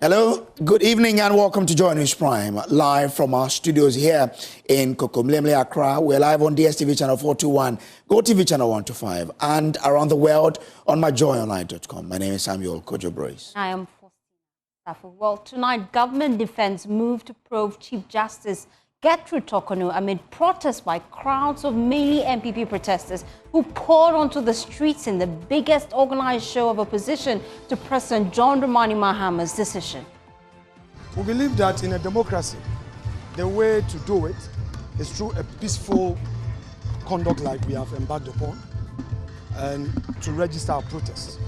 Hello, good evening and welcome to Joy News Prime, live from our studios here in Kokomlemle, Accra. We're live on DSTV channel 421, GoTV channel 125, and around the world on myjoyonline.com. My name is Samuel Kojo Brace. I am Faustina. Well, tonight, government defense moved to probe Chief Justice Gertrude Torkornoo amid protests by crowds of mainly MPP protesters who poured onto the streets in the biggest organized show of opposition to President John Dramani Mahama's decision. We believe that in a democracy, the way to do it is through a peaceful conduct like we have embarked upon and to register our protests.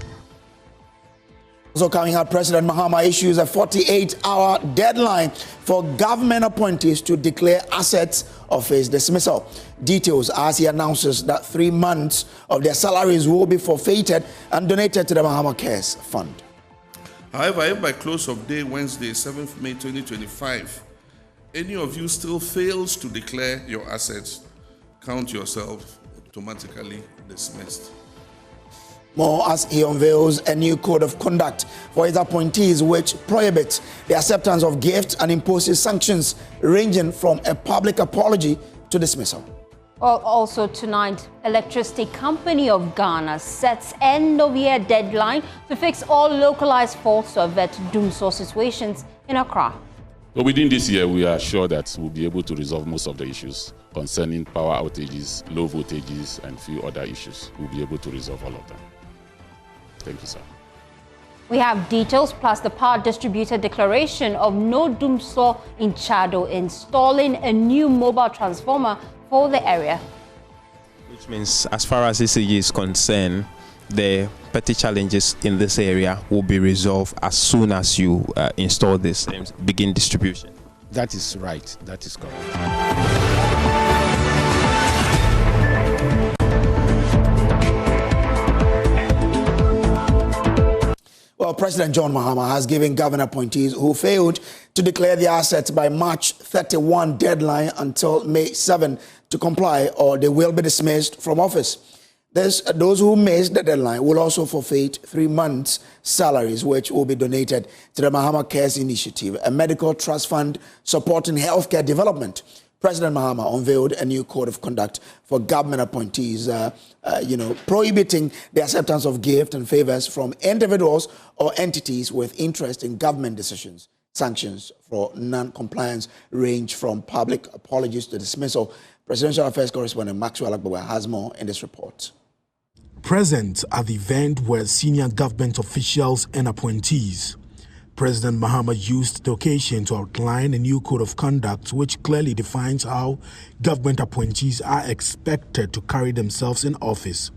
Also coming out, President Mahama issues a 48-hour deadline for government appointees to declare assets of his dismissal. Details as he announces that 3 months of their salaries will be forfeited and donated to the Mahama Cares Fund. However, if by close of day Wednesday, 7th May 2025, any of you still fails to declare your assets, count yourself automatically dismissed. More as he unveils a new code of conduct for his appointees which prohibits the acceptance of gifts and imposes sanctions ranging from a public apology to dismissal. Well, also tonight, Electricity Company of Ghana sets end-of-year deadline to fix all localized faults to avert doomsday situations in Accra. But within this year, we are sure that we'll be able to resolve most of the issues concerning power outages, low voltages, and few other issues. We'll be able to resolve all of them. Thank you, sir. We have details plus the power distributor declaration of no doomsday in Chado installing a new mobile transformer for the area. Which means as far as ECG is concerned, the petty challenges in this area will be resolved as soon as you install this and begin distribution. That is right. That is correct. Well, President John Mahama has given government appointees who failed to declare their assets by March 31 deadline until May 7 to comply, or they will be dismissed from office. Those who missed the deadline will also forfeit 3 months' salaries, which will be donated to the Mahama Cares Initiative, a medical trust fund supporting healthcare development. President Mahama unveiled a new code of conduct for government appointees, prohibiting the acceptance of gifts and favors from individuals or entities with interest in government decisions. Sanctions for non-compliance range from public apologies to dismissal. Presidential Affairs correspondent Maxwell Agbawa has more in this report. Present at the event were senior government officials and appointees. President Mahama used the occasion to outline a new code of conduct which clearly defines how government appointees are expected to carry themselves in office.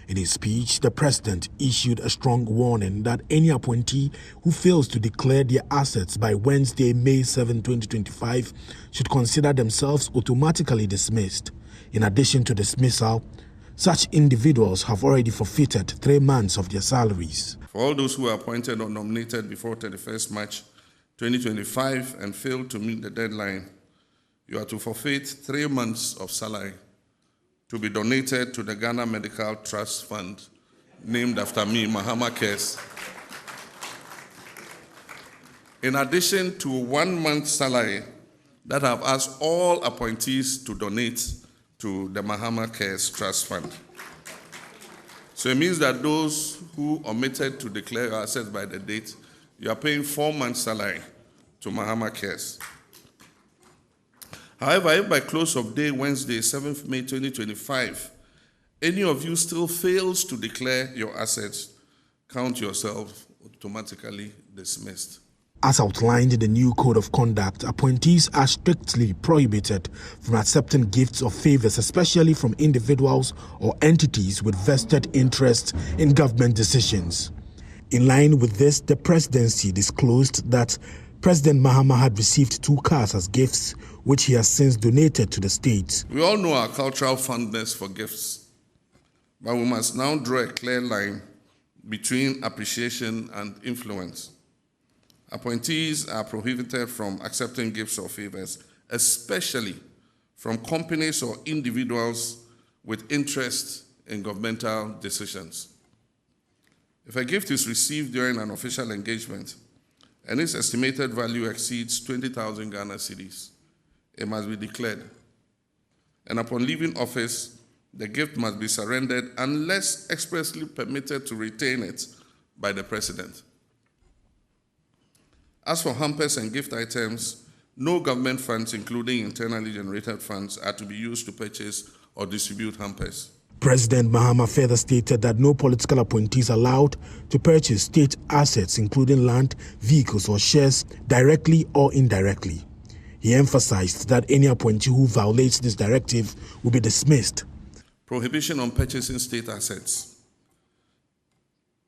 In his speech, the president issued a strong warning that any appointee who fails to declare their assets by Wednesday, May 7, 2025, should consider themselves automatically dismissed. In addition to dismissal, such individuals have already forfeited 3 months of their salaries. For all those who are appointed or nominated before 31st March 2025 and fail to meet the deadline, you are to forfeit 3 months of salary to be donated to the Ghana Medical Trust Fund, named after me, Mahama Cares. In addition to 1 month's salary that I've asked all appointees to donate to the Mahama Cares Trust Fund. So it means that those who omitted to declare your assets by the date, you are paying 4 months' salary to Mahama Cares. However, if by close of day Wednesday, 7th May 2025, any of you still fails to declare your assets, count yourself automatically dismissed. As outlined in the new code of conduct, appointees are strictly prohibited from accepting gifts or favors, especially from individuals or entities with vested interest in government decisions. In line with this, the presidency disclosed that President Mahama had received 2 cars as gifts, which he has since donated to the state. We all know our cultural fondness for gifts, but we must now draw a clear line between appreciation and influence. Appointees are prohibited from accepting gifts or favors, especially from companies or individuals with interest in governmental decisions. If a gift is received during an official engagement, and its estimated value exceeds 20,000 Ghana cedis, it must be declared. And upon leaving office, the gift must be surrendered unless expressly permitted to retain it by the President. As for hampers and gift items, no government funds, including internally generated funds, are to be used to purchase or distribute hampers. President Mahama further stated that no political appointees are allowed to purchase state assets, including land, vehicles, or shares, directly or indirectly. He emphasized that any appointee who violates this directive will be dismissed. Prohibition on purchasing state assets.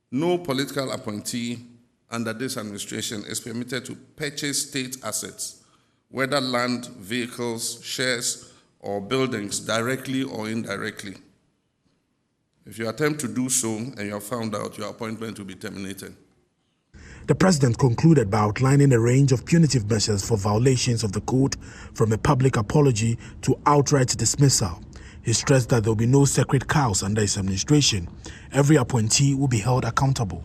No political appointee under this administration is permitted to purchase state assets, whether land, vehicles, shares, or buildings, directly or indirectly. If you attempt to do so and you are found out, your appointment will be terminated. The president concluded by outlining a range of punitive measures for violations of the code, from a public apology to outright dismissal. He stressed that there will be no sacred cows under his administration. Every appointee will be held accountable.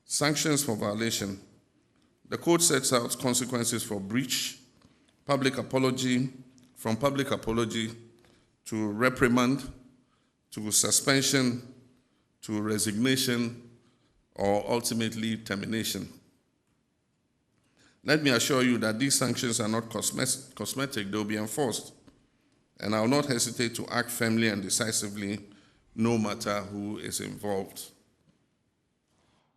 Sanctions for violation. The code sets out consequences for breach, public apology, from public apology to reprimand, to suspension, to resignation, or ultimately termination. Let me assure you that these sanctions are not cosmetic, they will be enforced. And I will not hesitate to act firmly and decisively, no matter who is involved.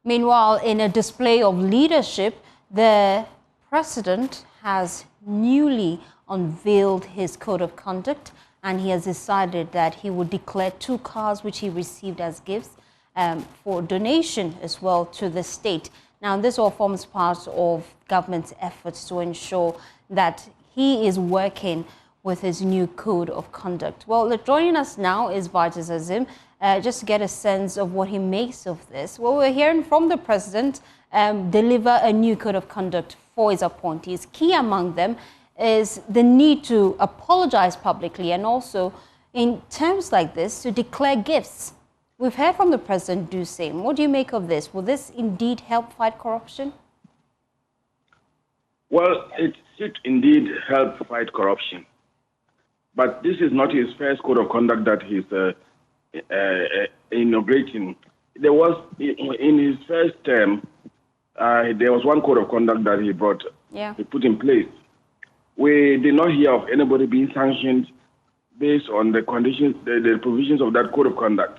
Meanwhile, in a display of leadership, the president has newly unveiled his code of conduct, and he has decided that he would declare 2 cars which he received as gifts for donation as well to the state. Now, this all forms part of government's efforts to ensure that he is working with his new code of conduct. Well, joining us now is Visim Azim, just to get a sense of what he makes of this. Well, we're hearing from the president deliver a new code of conduct for his appointees. Key among them is the need to apologize publicly, and also in terms like this to declare gifts. We've heard from the president do same. What do you make of this? Will this indeed help fight corruption? Well, it should indeed help fight corruption. But this is not his first code of conduct that he's inaugurating. There was, in his first term, there was one code of conduct that he put in place. We did not hear of anybody being sanctioned based on the conditions, the provisions of that code of conduct.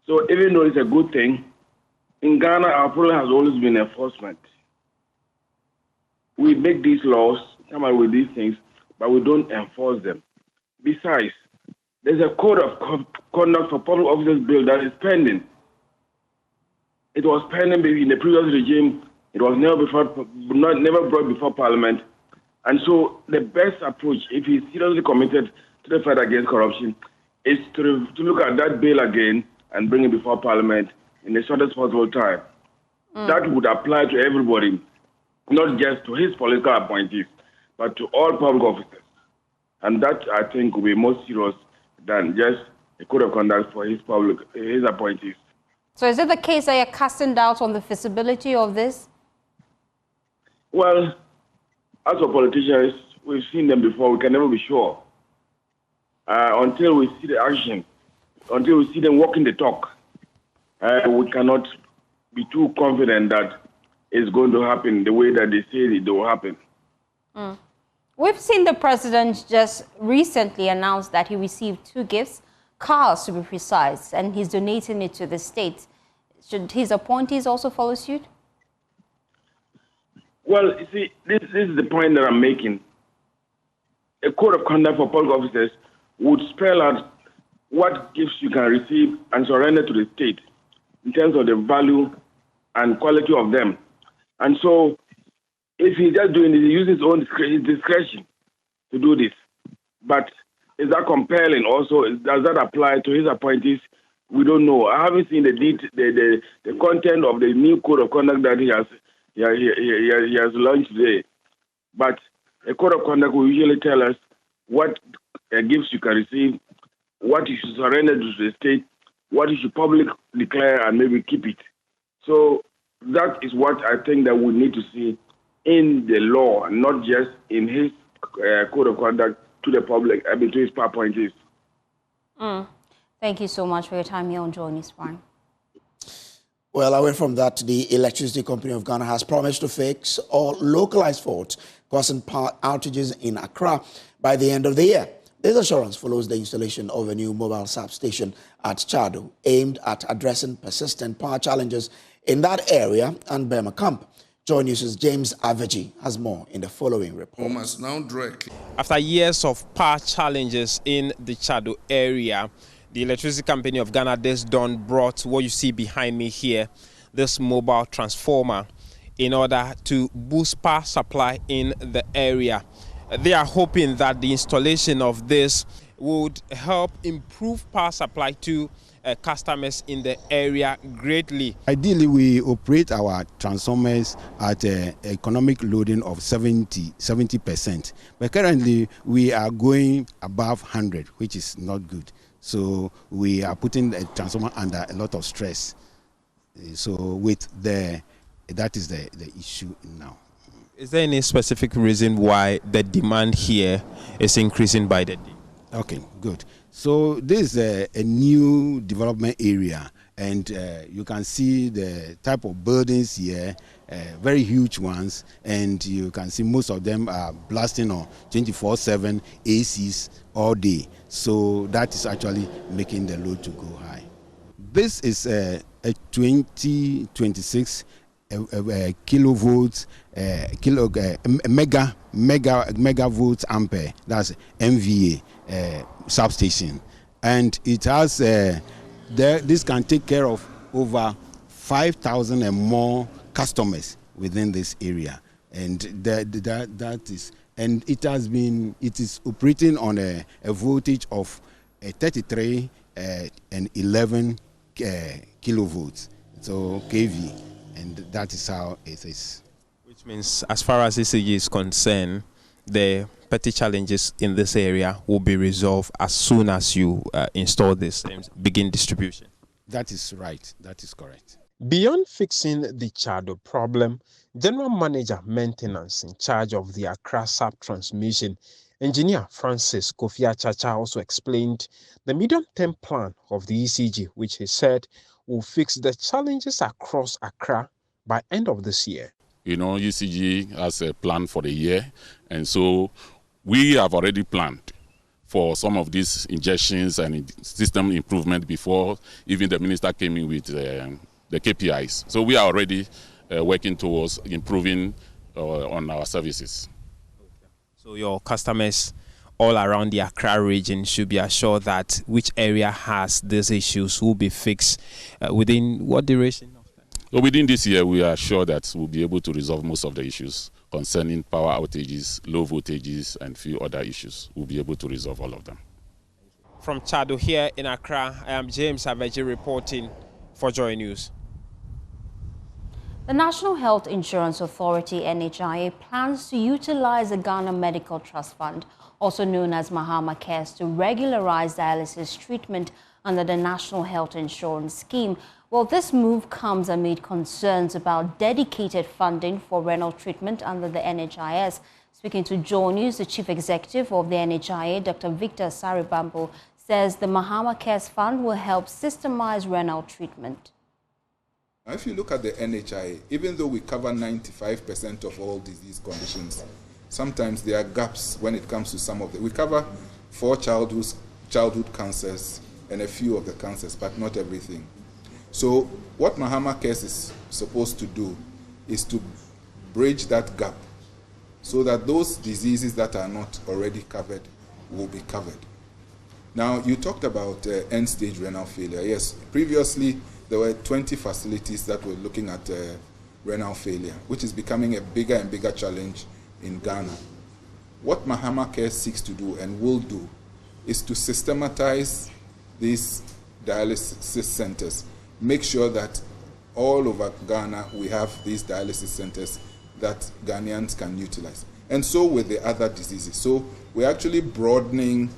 So even though it's a good thing, in Ghana, our problem has always been enforcement. We make these laws, come out with these things, but we don't enforce them. Besides, there's a code of conduct for public officers bill that is pending. It was pending in the previous regime. It was never brought before Parliament. And so the best approach, if he's seriously committed to the fight against corruption, is to look at that bill again and bring it before Parliament in the shortest possible time. That would apply to everybody, not just to his political appointees, but to all public officers. And that, I think, will be more serious than just a code of conduct for his appointees. So is it the case that you're casting doubt on the feasibility of this? Well, as for politicians, we've seen them before. We can never be sure. Until we see the action, until we see them walking the talk, we cannot be too confident that it's going to happen the way that they say it will happen. We've seen the president just recently announce that he received 2 gifts, cars to be precise, and he's donating it to the state. Should his appointees also follow suit? Well, you see, this is the point that I'm making. A code of conduct for public officers would spell out what gifts you can receive and surrender to the state in terms of the value and quality of them. And so, if he's just doing it, he uses his own discretion to do this. But is that compelling also? Does that apply to his appointees? We don't know. I haven't seen the content of the new code of conduct that he has launched today. But a code of conduct will usually tell us what gifts you can receive, what you should surrender to the state, what you should publicly declare and maybe keep it. So That is what I think that we need to see in the law, not just in his code of conduct to the public, between his appointees. Thank you so much for your time here on Joy News Prime. Well, away from that, the Electricity Company of Ghana has promised to fix all localized faults causing power outages in Accra by the end of the year. This assurance follows the installation of a new mobile substation at Chado, aimed at addressing persistent power challenges in that area and Burma Camp. Joy News' James Aveji has more in the following report. We must now direct. After years of power challenges in the Chado area, the Electricity Company of Ghana this dawn brought what you see behind me here, this mobile transformer, in order to boost power supply in the area. They are hoping that the installation of this would help improve power supply to customers in the area greatly. Ideally, we operate our transformers at an economic loading of 70%. But currently, we are going above 100, which is not good. So we are putting the transformer under a lot of stress. So that is the issue now. Is there any specific reason why the demand here is increasing by the day? Okay, good. So this is a new development area, and you can see the type of buildings here, very huge ones, and you can see most of them are blasting on 24/7 ACs all day. So that is actually making the load to go high. This is a 2026 kilovolts, megavolts ampere, that's MVA substation, and it has this can take care of over 5,000 and more customers within this area, and that is, and it is operating on a voltage of 33 and 11 kilovolts, so kV. And that is how it is. Which means, as far as ECG is concerned, the petty challenges in this area will be resolved as soon as you install this and begin distribution. That is right. That is correct. Beyond fixing the Chado problem, General Manager Maintenance in charge of the Accra Sub-Transmission, Engineer Francis Kofi Achacha, also explained the medium-term plan of the ECG, which he said will fix the challenges across Accra by end of this year. You know, ECG has a plan for the year, and so we have already planned for some of these injections and system improvement before even the minister came in with the KPIs. So we are already working towards improving on our services. So your customers all around the Accra region should be assured that which area has these issues will be fixed within what duration of time? So within this year, we are sure that we'll be able to resolve most of the issues concerning power outages, low voltages, and few other issues. We'll be able to resolve all of them. From Chado here in Accra, I am James Aveji reporting for Joy News. The National Health Insurance Authority, NHIA, plans to utilize the Ghana Medical Trust Fund, also known as Mahama Cares, to regularize dialysis treatment under the National Health Insurance Scheme. Well, this move comes amid concerns about dedicated funding for renal treatment under the NHIS. Speaking to Joy News, the Chief Executive of the NHIA, Dr. Victor Saribambo, says the Mahama Cares Fund will help systemize renal treatment. Now, if you look at the NHIA, even though we cover 95% of all disease conditions, sometimes there are gaps when it comes to some of them. We cover 4 childhood cancers and a few of the cancers, but not everything. So what Mahama Cares is supposed to do is to bridge that gap so that those diseases that are not already covered will be covered. Now, you talked about end-stage renal failure. Yes, previously there were 20 facilities that were looking at renal failure, which is becoming a bigger and bigger challenge in Ghana. What Mahama Care seeks to do and will do is to systematize these dialysis centers, make sure that all over Ghana we have these dialysis centers that Ghanaians can utilize. And so with the other diseases. So we're actually broadening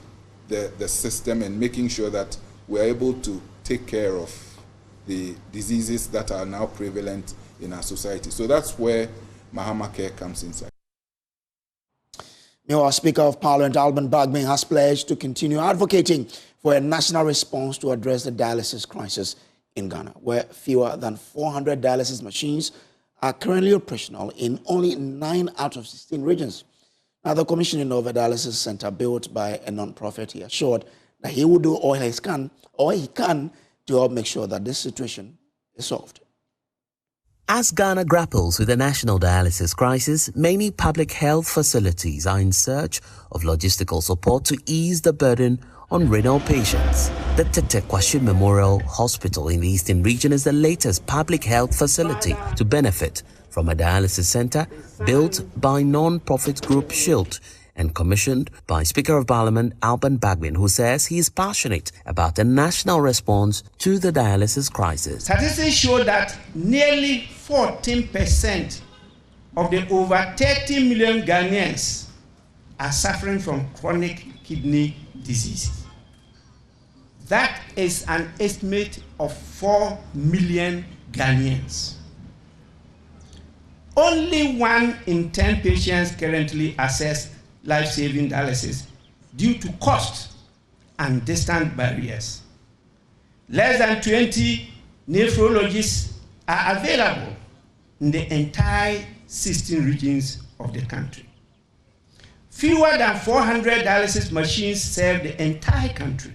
the system and making sure that we're able to take care of the diseases that are now prevalent in our society. So that's where Mahama Care comes inside. Meanwhile, Speaker of Parliament Alban Bagbin has pledged to continue advocating for a national response to address the dialysis crisis in Ghana, where fewer than 400 dialysis machines are currently operational in only 9 out of 16 regions. Now, the commissioning of a dialysis center built by a non-profit, he assured that he will do all he can to help make sure that this situation is solved. As Ghana grapples with the national dialysis crisis, many public health facilities are in search of logistical support to ease the burden on renal patients. The Tete Kwashe Memorial Hospital in the Eastern Region is the latest public health facility to benefit from a dialysis center built by non-profit group Shield and commissioned by Speaker of Parliament Alban Bagbin, who says he is passionate about a national response to the dialysis crisis. Statistics show that nearly 14% of the over 30 million Ghanaians are suffering from chronic kidney disease. That is an estimate of 4 million Ghanaians. Only 1 in 10 patients currently access life-saving dialysis due to cost and distant barriers. Less than 20 nephrologists are available in the entire 16 regions of the country. Fewer than 400 dialysis machines serve the entire country.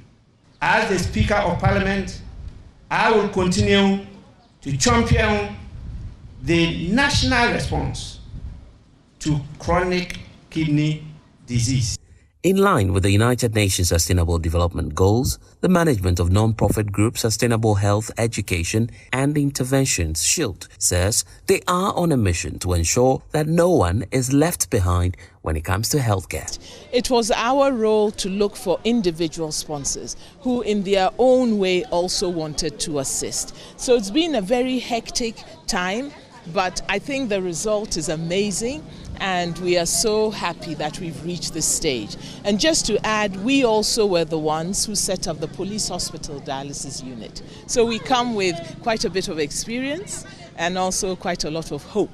As the Speaker of Parliament, I will continue to champion the national response to chronic kidney disease. In line with the United Nations Sustainable Development Goals, the management of non-profit group Sustainable Health Education and Interventions Shield says they are on a mission to ensure that no one is left behind when it comes to healthcare. It was our role to look for individual sponsors who in their own way also wanted to assist. So it's been a very hectic time, but I think the result is amazing. And we are so happy that we've reached this stage. And just to add, we also were the ones who set up the police hospital dialysis unit. So we come with quite a bit of experience and also quite a lot of hope.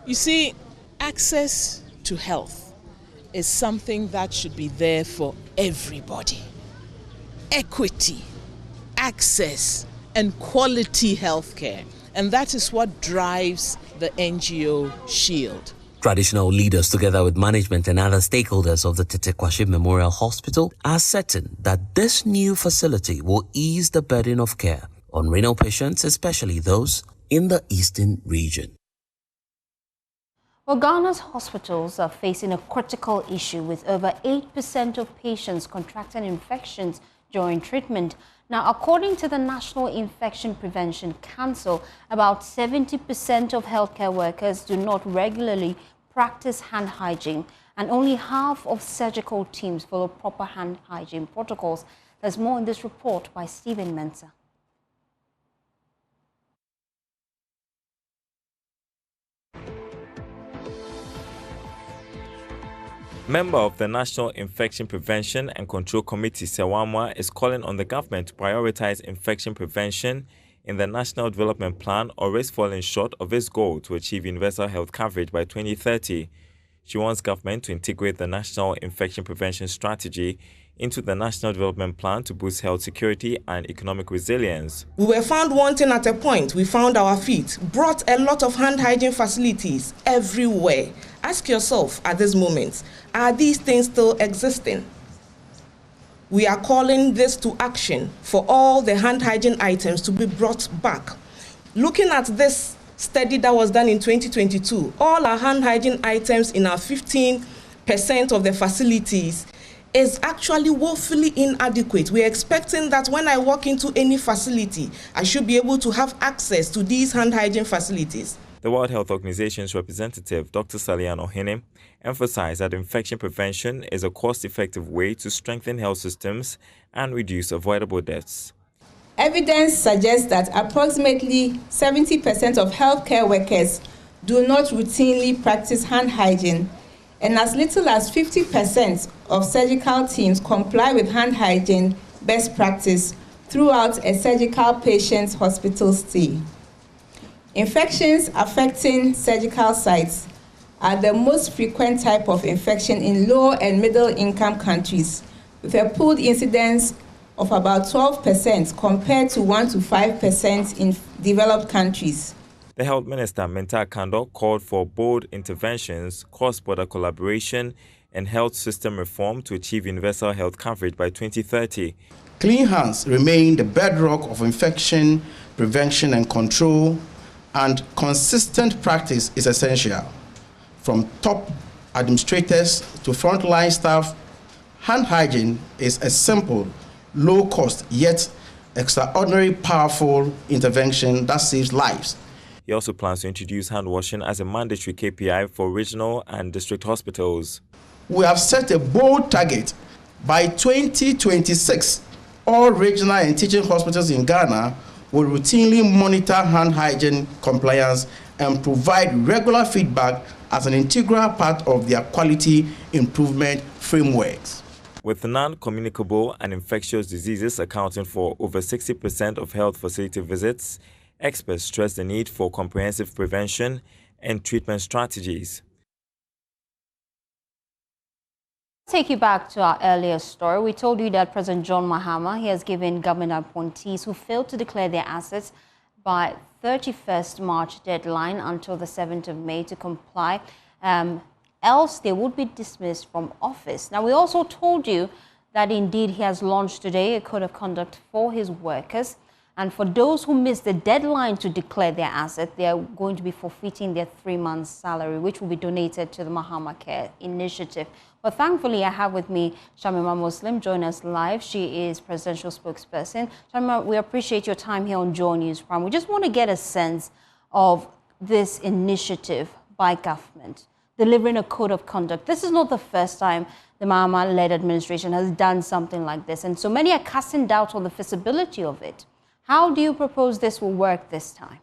You see, access to health is something that should be there for everybody. Equity, access, and quality healthcare. And that is what drives the NGO Shield. Traditional leaders, together with management and other stakeholders of the Tete Kwashe Memorial Hospital, are certain that this new facility will ease the burden of care on renal patients, especially those in the Eastern Region. Well, Ghana's hospitals are facing a critical issue with over 8% of patients contracting infections during treatment. Now, according to the National Infection Prevention Council, about 70% of healthcare workers do not regularly practice hand hygiene, and only half of surgical teams follow proper hand hygiene protocols. There's more in this report by Stephen Mensah. Member of the National Infection Prevention and Control Committee, Sewamwa, is calling on the government to prioritize infection prevention in the National Development Plan, or risk falling short of its goal to achieve universal health coverage by 2030. She wants government to integrate the National Infection Prevention Strategy into the National Development Plan to boost health security and economic resilience. We were found wanting at a point. We found our feet, brought a lot of hand hygiene facilities everywhere. Ask yourself at this moment, are these things still existing? We are calling this to action for all the hand hygiene items to be brought back. Looking at this study that was done in 2022, all our hand hygiene items in our 15% of the facilities is actually woefully inadequate. We're expecting that when I walk into any facility, I should be able to have access to these hand hygiene facilities. The World Health Organization's representative, Dr. Salian Ohene, emphasized that infection prevention is a cost-effective way to strengthen health systems and reduce avoidable deaths. Evidence suggests that approximately 70% of healthcare workers do not routinely practice hand hygiene, and as little as 50% of surgical teams comply with hand hygiene best practice throughout a surgical patient's hospital stay. Infections affecting surgical sites are the most frequent type of infection in low and middle income countries, with a pooled incidence of about 12% compared to 1 to 5% in developed countries. The Health Minister, Minta Kando, called for bold interventions, cross-border collaboration, and health system reform to achieve universal health coverage by 2030. Clean hands remain the bedrock of infection prevention and control, and consistent practice is essential. From top administrators to frontline staff, hand hygiene is a simple, low-cost, yet extraordinarily powerful intervention that saves lives. He also plans to introduce hand washing as a mandatory KPI for regional and district hospitals. We have set a bold target. By 2026, all regional and teaching hospitals in Ghana will routinely monitor hand hygiene compliance and provide regular feedback as an integral part of their quality improvement frameworks. With non-communicable and infectious diseases accounting for over 60% of health facility visits, experts stress the need for comprehensive prevention and treatment strategies. Take you back to our earlier story. We told you that President John Mahama, he has given government appointees who failed to declare their assets by 31st March deadline until the 7th of May to comply, else they would be dismissed from office. Now, we also told you that indeed he has launched today a code of conduct for his workers. And for those who missed the deadline to declare their asset, they are going to be forfeiting their 3 months' salary, which will be donated to the Mahama Care Initiative. But thankfully, I have with me Shamima Muslim join us live. She is presidential spokesperson. Shamima, we appreciate your time here on Joy News Prime. We just want to get a sense of this initiative by government, delivering a code of conduct. This is not the first time the Mahama-led administration has done something like this, and so many are casting doubt on the feasibility of it. How do you propose this will work this time?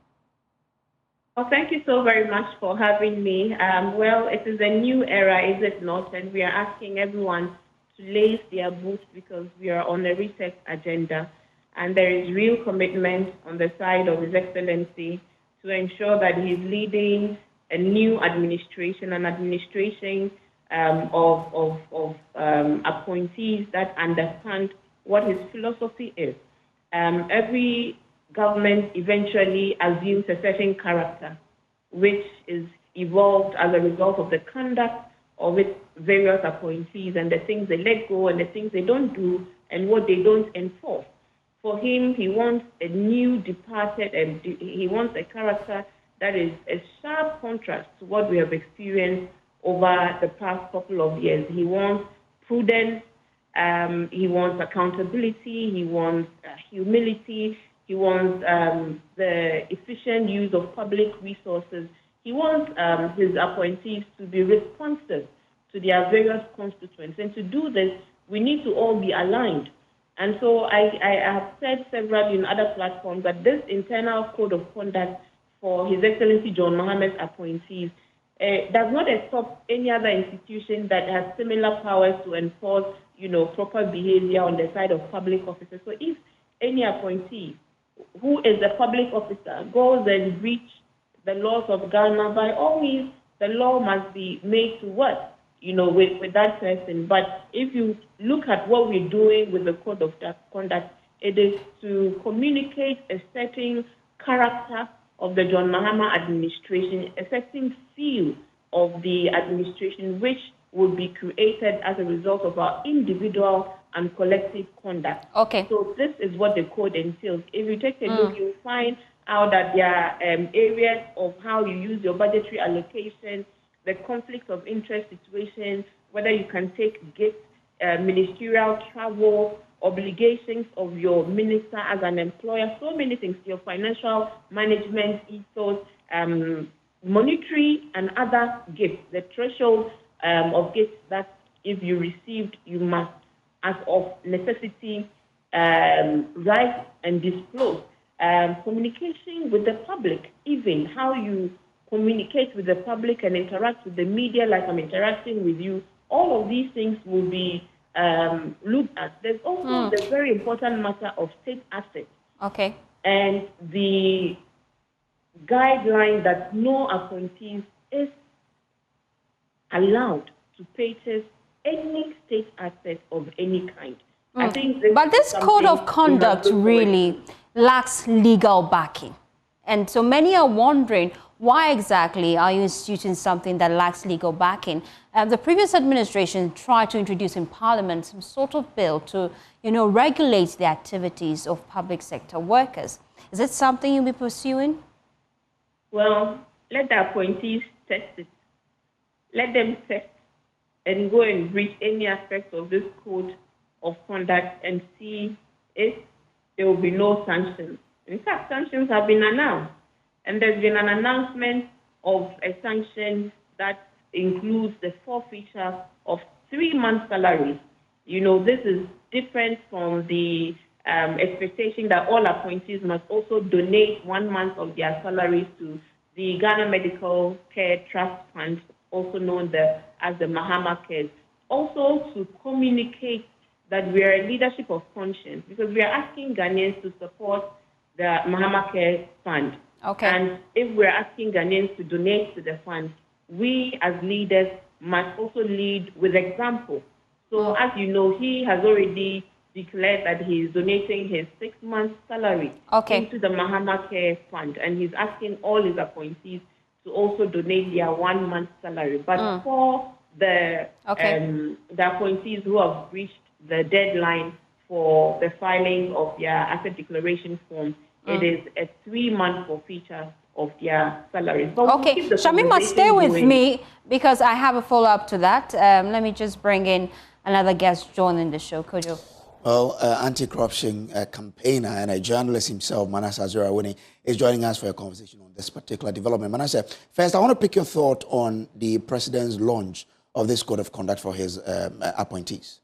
Well, thank you so very much for having me. Well, it is a new era, is it not? And we are asking everyone to lace their boots because we are on a reset agenda. And there is real commitment on the side of His Excellency to ensure that he is leading a new administration, an administration of appointees that understand what his philosophy is. Every government eventually assumes a certain character, which is evolved as a result of the conduct of its various appointees and the things they let go and the things they don't do and what they don't enforce. For him, he wants a new departed, and he wants a character that is a sharp contrast to what we have experienced over the past couple of years. He wants prudence. He wants accountability, he wants humility, he wants the efficient use of public resources. He wants his appointees to be responsive to their various constituents. And to do this, we need to all be aligned. And so I have said several in other platforms that this internal code of conduct for His Excellency John Mahama's appointees does not stop any other institution that has similar powers to enforce proper behavior on the side of public officers. So if any appointee who is a public officer goes and breach the laws of Ghana, by all means, the law must be made to work, with that person. But if you look at what we're doing with the code of conduct, it is to communicate a certain character of the John Mahama administration, a certain feel of the administration, which would be created as a result of our individual and collective conduct. Okay. So this is what the code entails. If you take a look, you'll find out that there are areas of how you use your budgetary allocation, the conflict of interest situation, whether you can take gifts, ministerial travel, obligations of your minister as an employer, so many things, your financial management ethos, monetary and other gifts, the threshold of gifts that if you received, you must, as of necessity, write and disclose. Communication with the public, even how you communicate with the public and interact with the media like I'm interacting with you, all of these things will be looked at. There's also the very important matter of state assets. Okay. And the guideline that no appointees is allowed to purchase any state asset of any kind. I think but this code of conduct really lacks legal backing. And so many are wondering, why exactly are you instituting something that lacks legal backing? The previous administration tried to introduce in Parliament some sort of bill to, regulate the activities of public sector workers. Is it something you'll be pursuing? Well, let the appointees test it. Let them test and go and read any aspect of this code of conduct and see if there will be no sanctions. In fact, sanctions have been announced. And there's been an announcement of a sanction that includes the forfeiture of 3 months' salaries. This is different from the expectation that all appointees must also donate 1 month of their salaries to the Ghana Medical Care Trust Fund, also known as the Mahama Care. Also to communicate that we are a leadership of conscience, because we are asking Ghanaians to support the Mahama Care Fund. Okay. And if we're asking Ghanaians to donate to the fund, we as leaders must also lead with example. So as you know, he has already declared that he is donating his 6 months salary into the Mahama Care Fund, and he's asking all his appointees to also donate their 1 month salary. But for the appointees who have reached the deadline for the filing of their asset declaration form, it is a 3 month forfeiture of their salaries. Okay, Shamima, stay with me because I have a follow-up to that. Let me just bring in another guest joining the show. Kojo. Well, anti-corruption campaigner and a journalist himself, Manasseh Azuren, is joining us for a conversation on this particular development. Manasseh, first, I want to pick your thought on the president's launch of this code of conduct for his appointees.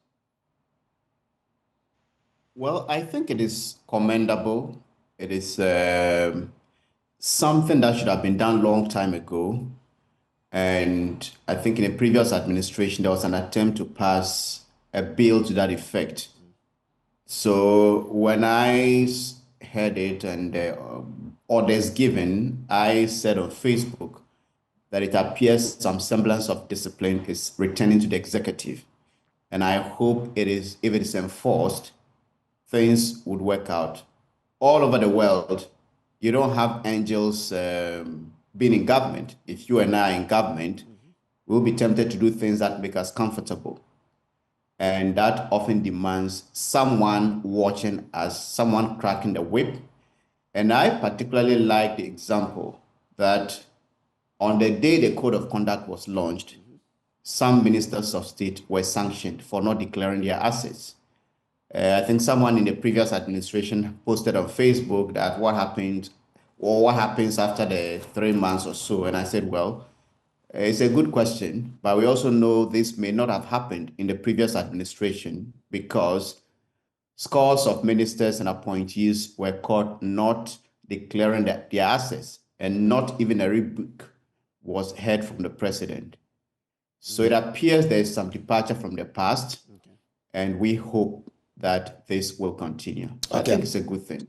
Well, I think it is commendable. It is something that should have been done a long time ago. And I think in a previous administration, there was an attempt to pass a bill to that effect. So when I heard it and orders given, I said on Facebook that it appears some semblance of discipline is returning to the executive. And I hope if it is enforced, things would work out. All over the world, you don't have angels being in government. If you and I are in government, we'll be tempted to do things that make us comfortable. And that often demands someone watching us, someone cracking the whip. And I particularly like the example that on the day the Code of Conduct was launched, some ministers of state were sanctioned for not declaring their assets. I think someone in the previous administration posted on Facebook that what happened or what happens after the 3 months or so. And I said, well, it's a good question, but we also know this may not have happened in the previous administration because scores of ministers and appointees were caught not declaring their assets, and not even a rebuke was heard from the president. So it appears there is some departure from the past, and we hope that this will continue. I think it's a good thing.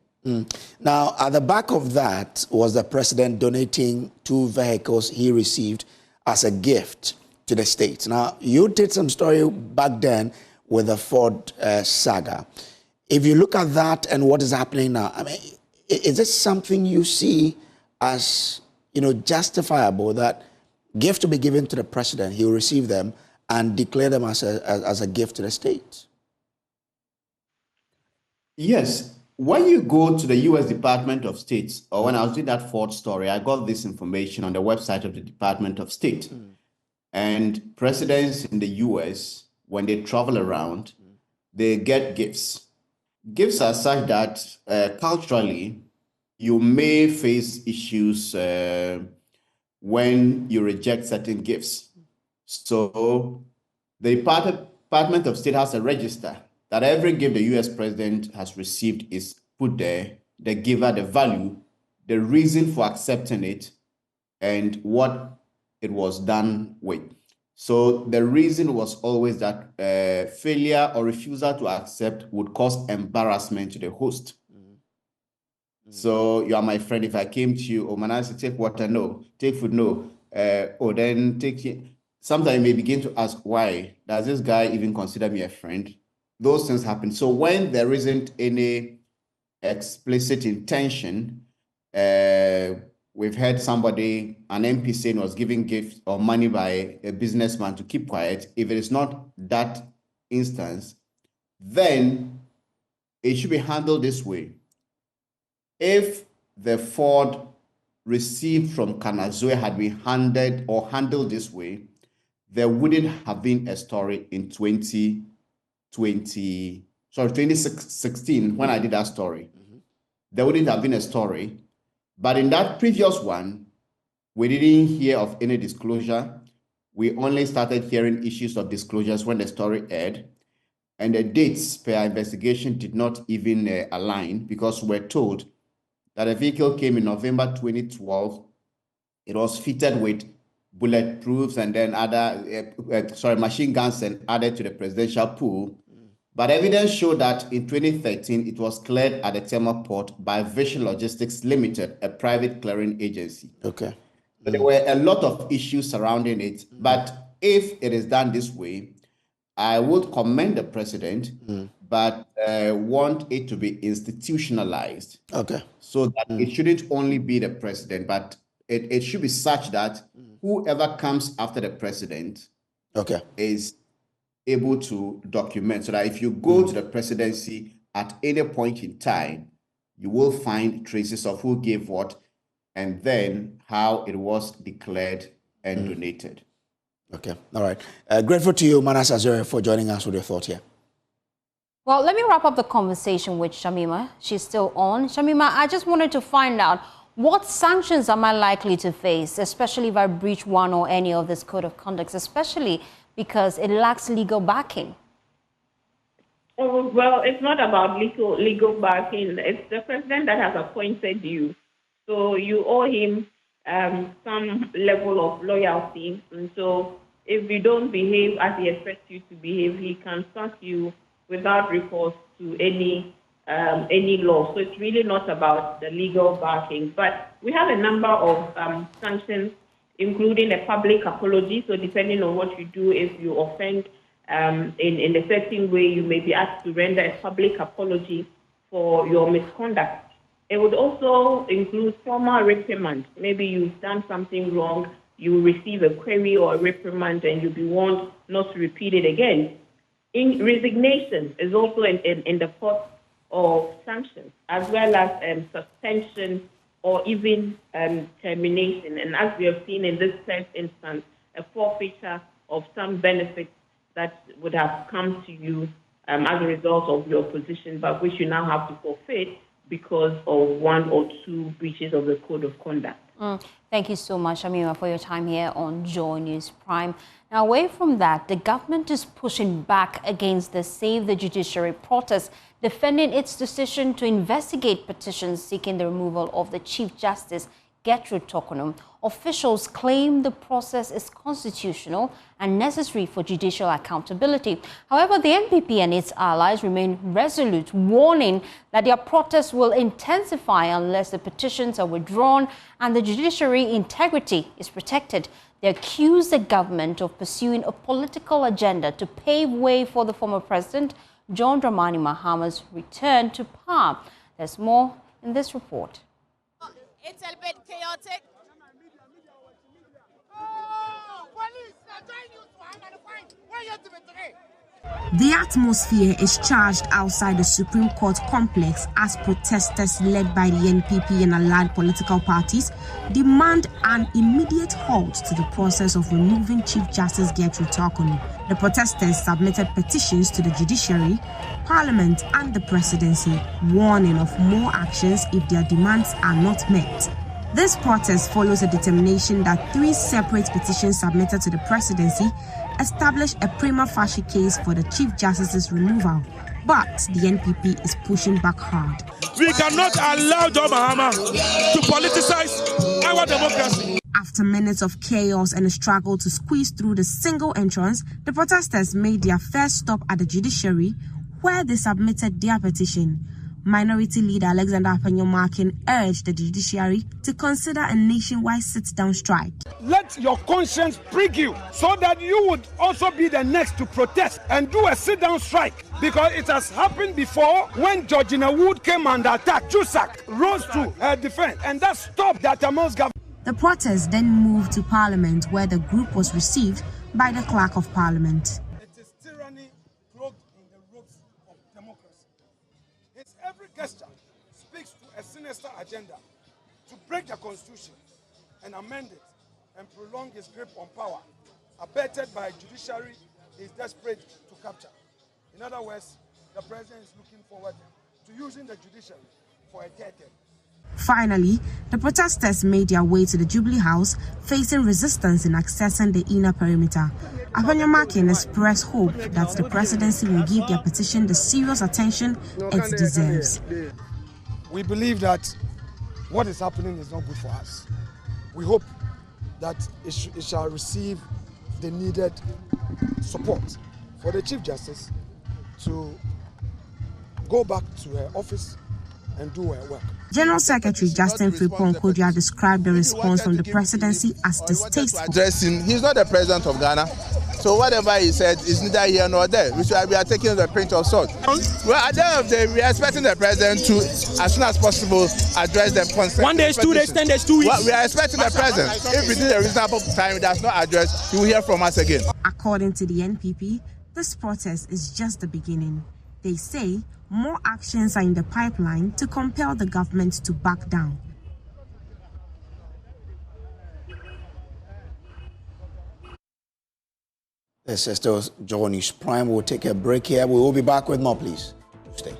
Now, at the back of that was the president donating 2 vehicles he received as a gift to the state. Now, you did some story back then with the Ford saga. If you look at that and what is happening now, I mean, is this something you see as, justifiable, that gift to be given to the president, he will receive them and declare them as a gift to the state? Yes. When you go to the U.S. Department of State, or when I was doing that Ford story, I got this information on the website of the Department of State. And presidents in the U.S., when they travel around, they get gifts. Gifts are such that culturally, you may face issues when you reject certain gifts. So the Department of State has a register that every gift the U.S. president has received is put there, the giver, the value, the reason for accepting it, and what it was done with. So the reason was always that failure or refusal to accept would cause embarrassment to the host. So you are my friend. If I came to you, Manasseh, take water, no. Take food, no. Then take. Sometimes you may begin to ask, why does this guy even consider me a friend? Those things happen. So when there isn't any explicit intention, we've heard somebody, an MP saying was giving gifts or money by a businessman to keep quiet. If it is not that instance, then it should be handled this way. If the Ford received from Kanazue had been handled this way, there wouldn't have been a story in 2016 when I did that story. There wouldn't have been a story. But in that previous one, we didn't hear of any disclosure. We only started hearing issues of disclosures when the story aired. And the dates per investigation did not even align, because we're told that a vehicle came in November 2012. It was fitted with bulletproofs and then machine guns and added to the presidential pool. But evidence showed that in 2013, it was cleared at the Tema port by Vision Logistics Limited, a private clearing agency. Okay. So there were a lot of issues surrounding it. But if it is done this way, I would commend the president, but want it to be institutionalized. Okay. So that it shouldn't only be the president, but it should be such that whoever comes after the president is able to document, so that if you go to the presidency at any point in time, you will find traces of who gave what and then how it was declared and donated. Okay, all right. Grateful to you, Manasseh Azuren, for joining us with your thought here. Well, let me wrap up the conversation with Shamima. She's still on. Shamima, I just wanted to find out, what sanctions am I likely to face, especially if I breach one or any of this code of conduct, especially because it lacks legal backing? Oh, well, it's not about legal backing. It's the president that has appointed you. So you owe him some level of loyalty. And so if you don't behave as he expects you to behave, he can sack you without recourse to any law. So it's really not about the legal backing. But we have a number of sanctions, including a public apology. So depending on what you do, if you offend in a certain way, you may be asked to render a public apology for your misconduct. It would also include formal reprimand. Maybe you've done something wrong, you will receive a query or a reprimand, and you'll be warned not to repeat it again. In resignation is also in the pot of sanctions, as well as suspension or even termination. And as we have seen in this first instance, a forfeiture of some benefits that would have come to you as a result of your position, but which you now have to forfeit because of one or two breaches of the code of conduct. Thank you so much, Shamima, for your time here on Joy News Prime. Now, away from that, the government is pushing back against the Save the Judiciary protest, defending its decision to investigate petitions seeking the removal of the Chief Justice, Gertrude Torkornoo. Officials claim the process is constitutional and necessary for judicial accountability. However, the NPP and its allies remain resolute, warning that their protests will intensify unless the petitions are withdrawn and the judiciary integrity is protected. They accuse the government of pursuing a political agenda to pave way for the former president, John Dramani Mahama's return to power. There's more in this report. It's a bit chaotic. The atmosphere is charged outside the Supreme Court complex as protesters led by the NPP and allied political parties demand an immediate halt to the process of removing Chief Justice Gertrude Torkornoo. The protesters submitted petitions to the judiciary, parliament and the presidency, warning of more actions if their demands are not met. This protest follows a determination that 3 separate petitions submitted to the presidency establish a prima facie case for the Chief Justice's removal, but the NPP is pushing back hard. We cannot allow John Mahama to politicize our democracy. After minutes of chaos and a struggle to squeeze through the single entrance, the protesters made their first stop at the judiciary, where they submitted their petition. Minority Leader Alexander Apanyomakin urged the judiciary to consider a nationwide sit-down strike. Let your conscience prick you so that you would also be the next to protest and do a sit-down strike, because it has happened before when Georgina Wood came under attack. Jusak rose to her defense, and that stopped the Ataman's government. The protest then moved to Parliament, where the group was received by the Clerk of Parliament. It is tyranny clothed in the robes of democracy. Its every gesture speaks to a sinister agenda to break the constitution and amend it and prolong his grip on power, abetted by a judiciary he is desperate to capture. In other words, the president is looking forward to using the judiciary for a third term. Finally, the protesters made their way to the Jubilee House, facing resistance in accessing the inner perimeter. Apanyomakin expressed hope that the presidency will give their petition the serious attention it deserves. We believe that what is happening is not good for us. We hope that it shall receive the needed support for the Chief Justice to go back to her office and do her work. General Secretary Justin Frimpong Kodua described the response from the presidency as distasteful. He's not the president of Ghana, so whatever he said is neither here nor there. We are taking the pinch of salt. Well, at the end of the day, we are expecting the president to, as soon as possible, address them. 1 day, 2 days, 10 days, 2 weeks. Well, we are expecting the president. If within a reasonable time it does not address, you will hear from us again. According to the NPP, this protest is just the beginning. They say more actions are in the pipeline to compel the government to back down. This is still Joy News Prime. We'll take a break here. We will be back with more, please. Stay.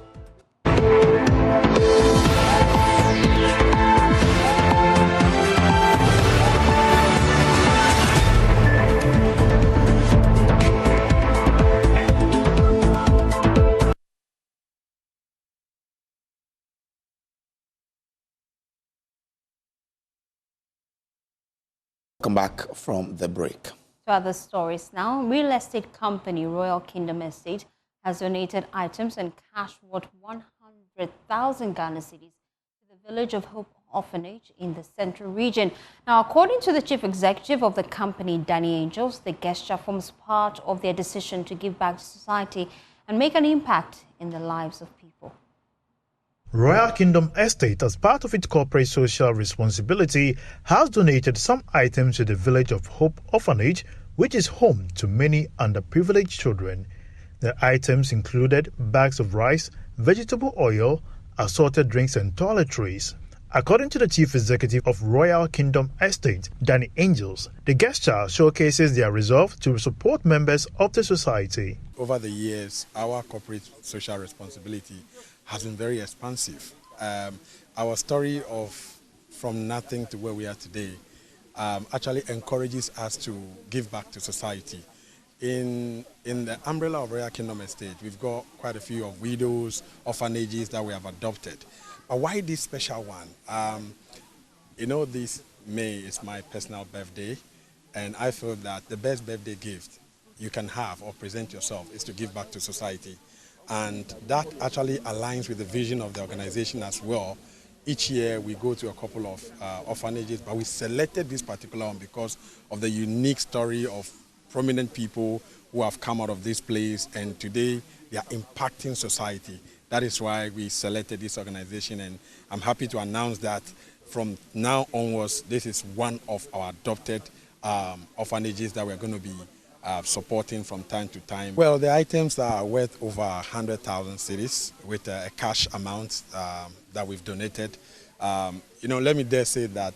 Welcome back from the break. To other stories now, real estate company Royal Kingdom Estate has donated items and cash worth 100,000 Ghana cedis to the Village of Hope Orphanage in the Central Region. Now, according to the chief executive of the company, Danny Angels, the gesture forms part of their decision to give back to society and make an impact in the lives of people. Royal Kingdom Estate, as part of its corporate social responsibility, has donated some items to the Village of Hope Orphanage, which is home to many underprivileged children. The items included bags of rice, vegetable oil, assorted drinks and toiletries. According to the chief executive of Royal Kingdom Estate, Danny Angels, the gesture showcases their resolve to support members of the society. Over the years, our corporate social responsibility has been very expansive. Our story of from nothing to where we are today actually encourages us to give back to society. In the umbrella of Royal Kingdom Estate, we've got quite a few of widows, orphanages that we have adopted. But why this special one? This May is my personal birthday, and I feel that the best birthday gift you can have or present yourself is to give back to society. And that actually aligns with the vision of the organization as well. Each year we go to a couple of orphanages, but we selected this particular one because of the unique story of prominent people who have come out of this place, and today they are impacting society. That is why we selected this organization, and I'm happy to announce that from now onwards, this is one of our adopted orphanages that we're going to be supporting from time to time. Well, the items are worth over 100,000 cedis with a cash amount that we've donated. Let me dare say that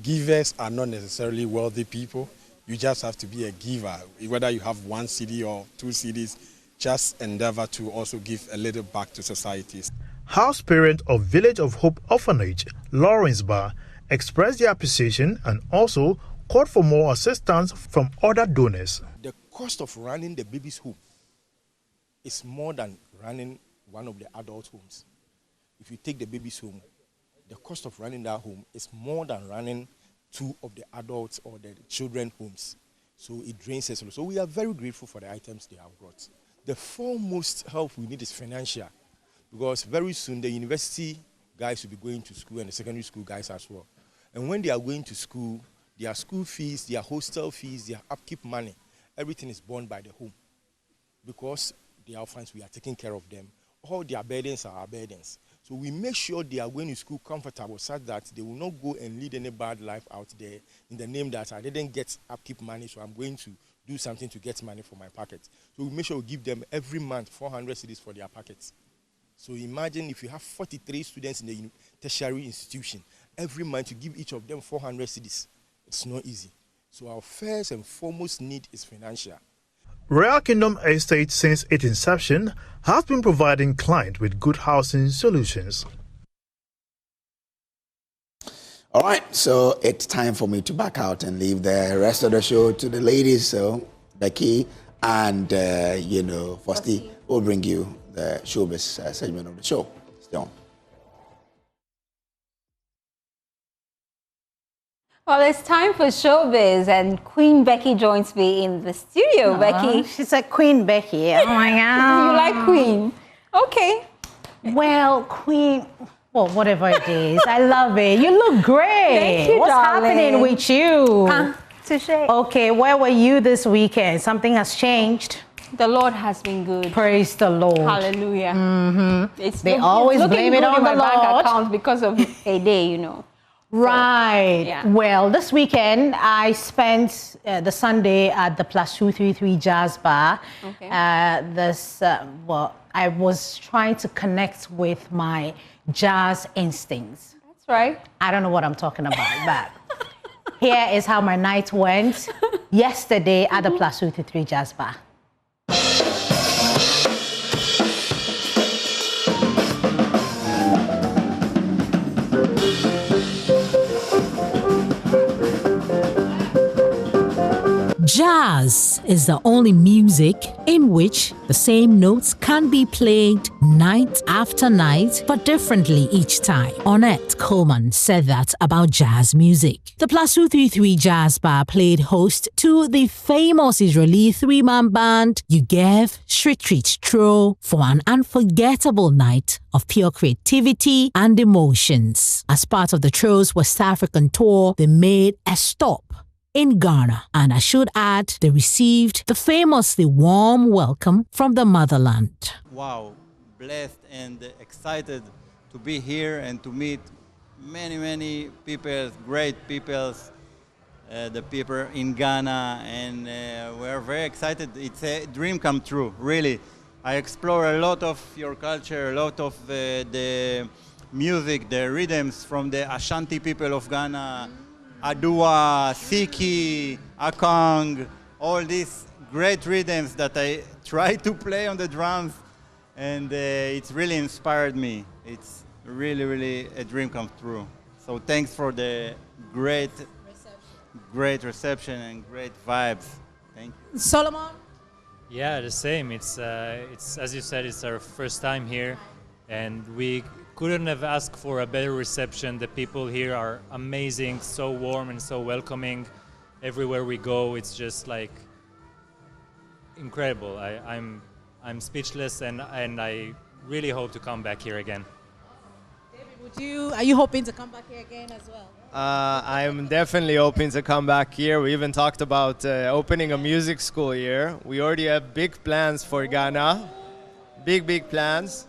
givers are not necessarily wealthy people. You just have to be a giver. Whether you have 1 cedi or 2 cedis, just endeavor to also give a little back to society. House parent of Village of Hope Orphanage, Lawrence Barr, expressed their appreciation and also called for more assistance from other donors. The cost of running the baby's home is more than running one of the adult homes. If you take the baby's home, the cost of running that home is more than running two of the adults or the children homes. So it drains us. So we are very grateful for the items they have brought. The foremost help we need is financial, because very soon the university guys will be going to school and the secondary school guys as well. And when they are going to school, their school fees, their hostel fees, their upkeep money, everything is borne by the home. Because they are orphans, we are taking care of them. All their burdens are our burdens. So we make sure they are going to school comfortable such that they will not go and lead any bad life out there in the name that I didn't get upkeep money, so I'm going to do something to get money for my pocket. So we make sure we give them every month 400 cedis for their pockets. So imagine if you have 43 students in the tertiary institution, every month you give each of them 400 cedis. It's not easy. So our first and foremost need is financial. Royal Kingdom Estate, since its inception, has been providing clients with good housing solutions. All right, so it's time for me to back out and leave the rest of the show to the ladies. So Becky and, Fosti will bring you the showbiz segment of the show. Stay on. Well, it's time for showbiz, and Queen Becky joins me in the studio. Aww, Becky, she's a Queen Becky. Oh my God! You like Queen? Okay. Well, Queen. Well, whatever it is, I love it. You look great. Thank you, What's darling. happening with you? Touche. Okay, where were you this weekend? Something has changed. The Lord has been good. Praise the Lord. Hallelujah. Mm-hmm. They always blame it on the Lord. Bank account because of a day, Right. So, yeah. Well, this weekend I spent the Sunday at the Plus 233 Jazz Bar. Okay. I was trying to connect with my jazz instincts. That's right. I don't know what I'm talking about, but here is how my night went yesterday at the Plus 233 Jazz Bar. Jazz is the only music in which the same notes can be played night after night, but differently each time. Ornette Coleman said that about jazz music. The Plus 233 Jazz Bar played host to the famous Israeli three-man band Yugev Shritrit Tro for an unforgettable night of pure creativity and emotions. As part of the Tro's West African tour, they made a stop in Ghana, and I should add, they received the famously warm welcome from the motherland. Wow, blessed and excited to be here and to meet many people, great people, the people in Ghana, and we're very excited. It's a dream come true, really. I explore a lot of your culture, a lot of the music, the rhythms from the Ashanti people of Ghana, Adua, Siki, Akong, all these great rhythms that I try to play on the drums, and it's really inspired me. It's really a dream come true. So thanks for the great reception and great vibes. Thank you. Solomon? Yeah, the same. It's as you said, it's our first time here, and we couldn't have asked for a better reception. The people here are amazing, so warm and so welcoming. Everywhere we go, it's just like incredible. I'm speechless, and I really hope to come back here again. David, are you hoping to come back here again as well? I'm definitely hoping to come back here. We even talked about opening a music school here. We already have big plans for Ghana, big plans.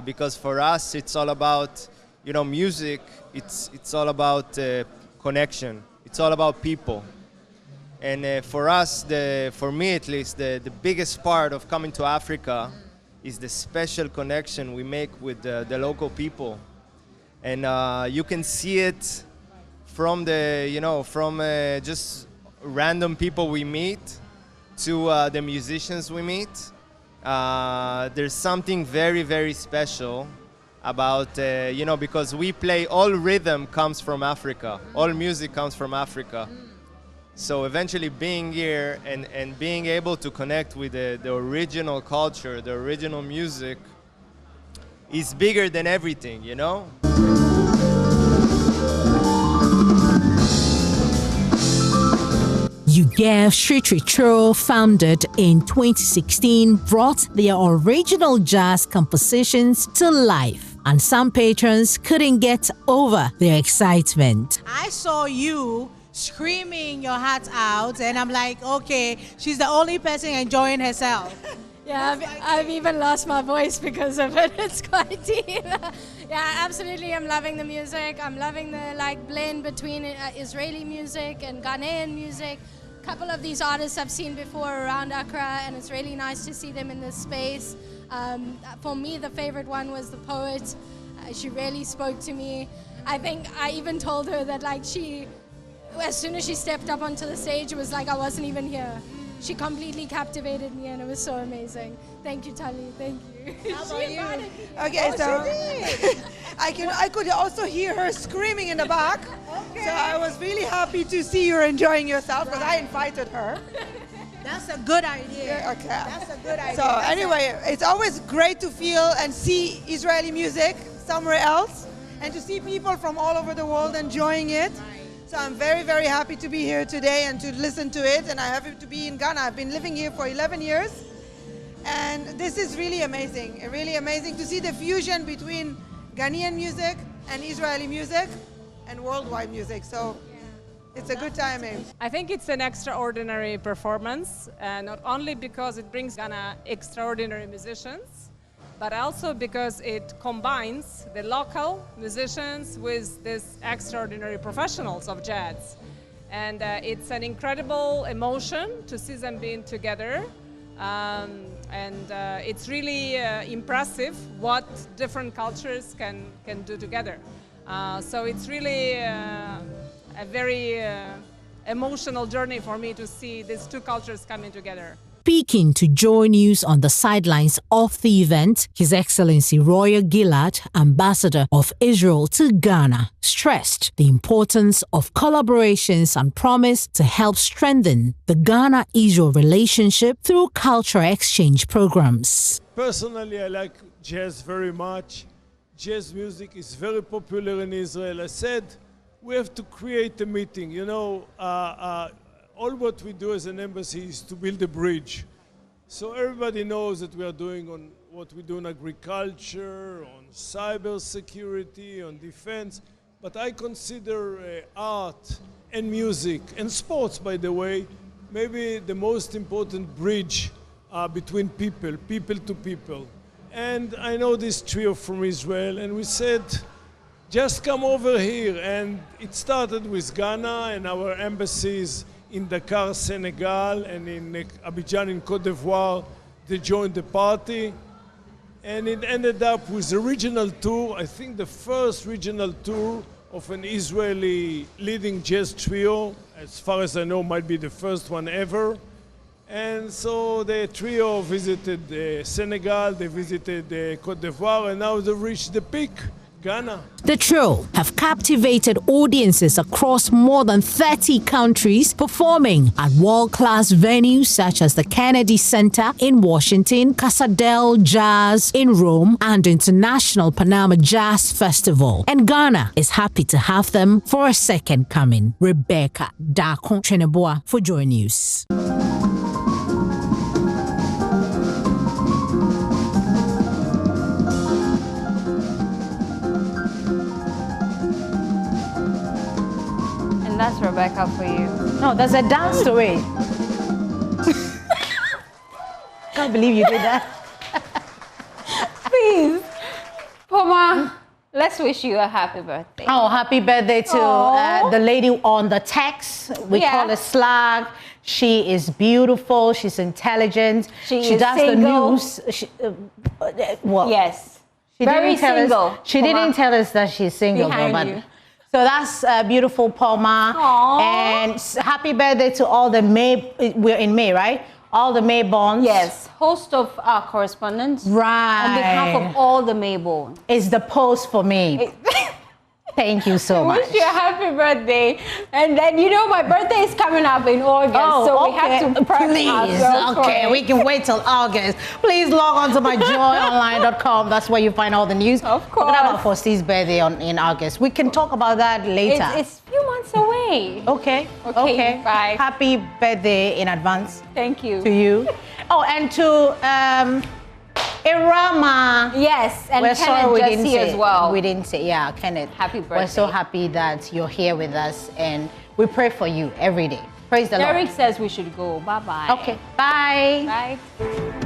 Because for us, it's all about, music. It's all about connection. It's all about people. And for us, for me at least, the biggest part of coming to Africa is the special connection we make with the local people. And you can see it from just random people we meet to the musicians we meet. There's something very special about, because we play, all rhythm comes from Africa. All music comes from Africa. So eventually being here and being able to connect with the original culture, the original music, is bigger than everything, Gare Street Retro, founded in 2016, brought their original jazz compositions to life, and some patrons couldn't get over their excitement. I saw you screaming your heart out, and I'm like, okay, she's the only person enjoying herself. Yeah, I've even lost my voice because of it. It's quite deep. Yeah, absolutely. I'm loving the music. I'm loving the blend between Israeli music and Ghanaian music. A couple of these artists I've seen before around Accra, and it's really nice to see them in this space. For me, the favorite one was the poet. She really spoke to me. I think I even told her that as soon as she stepped up onto the stage, it was like I wasn't even here. She completely captivated me, and it was so amazing. Thank you, Tali. Thank you. How about you? Okay, I could also hear her screaming in the back. Okay. So I was really happy to see you enjoying yourself because I invited her. That's a good idea. Okay. That's a good idea. So anyway, it's always great to feel and see Israeli music somewhere else, and to see people from all over the world enjoying it. So I'm very, very happy to be here today and to listen to it, and I'm happy to be in Ghana. I've been living here for 11 years, and this is really amazing to see the fusion between Ghanaian music and Israeli music and worldwide music. So it's a good timing. I think it's an extraordinary performance, not only because it brings Ghana extraordinary musicians, but also because it combines the local musicians with these extraordinary professionals of jazz. And it's an incredible emotion to see them being together. It's really impressive what different cultures can do together. So it's really a very emotional journey for me to see these two cultures coming together. Speaking to Joy News on the sidelines of the event, His Excellency Royal Gilad, Ambassador of Israel to Ghana, stressed the importance of collaborations and promised to help strengthen the Ghana-Israel relationship through cultural exchange programs. Personally, I like jazz very much. Jazz music is very popular in Israel. I said we have to create a meeting. You know, all what we do as an embassy is to build a bridge. So everybody knows that we are doing on what we do in agriculture, on cyber security, on defense. But I consider art and music and sports, by the way, maybe the most important bridge between people to people. And I know this trio from Israel, and we said, just come over here. And it started with Ghana and our embassies in Dakar, Senegal, and in Abidjan in Côte d'Ivoire. They joined the party, and it ended up with a regional tour. I think the first regional tour of an Israeli leading jazz trio, as far as I know, might be the first one ever. And so the trio visited Senegal, they visited Côte d'Ivoire, and now they've reached the peak, Ghana. The trio have captivated audiences across more than 30 countries, performing at world-class venues such as the Kennedy Center in Washington, Casa del Jazz in Rome, and International Panama Jazz Festival. And Ghana is happy to have them for a second coming. Rebecca Dakon Cheneboa for Joy News. That's Rebecca for you. No, there's a dance to it. Can't believe you did that. Please, Poma, let's wish you a happy birthday. Oh, happy birthday to the lady on the text. We call her Slag. She is beautiful. She's intelligent. She does single. the news. Well, yes. Very single. She didn't tell us that she's single, Behind you. So that's beautiful, Palma. Aww. And happy birthday to all the May. We're in May, right? All the Mayborns. Yes, host of our correspondence. Right. On behalf of all the Mayborn. It's the post for me. Thank you so much. I wish you a happy birthday. And then, you know, my birthday is coming up in August. So we have to prep ourselves. Okay, we can wait till August. Please log on to myjoyonline.com. That's where you find all the news. Of course. We're going to have Fosty's birthday in August. We can talk about that later. It's a few months away. Hey. Okay. Okay, bye. Happy birthday in advance. Thank you. To you. Oh, and to Irama. Yes, and we're Kenneth sorry we didn't Jesse say, as well. We didn't say, yeah, Kenneth. Happy birthday. We're so happy that you're here with us, and we pray for you every day. Praise the Lord. Derek says we should go. Bye-bye. Okay, bye. Bye.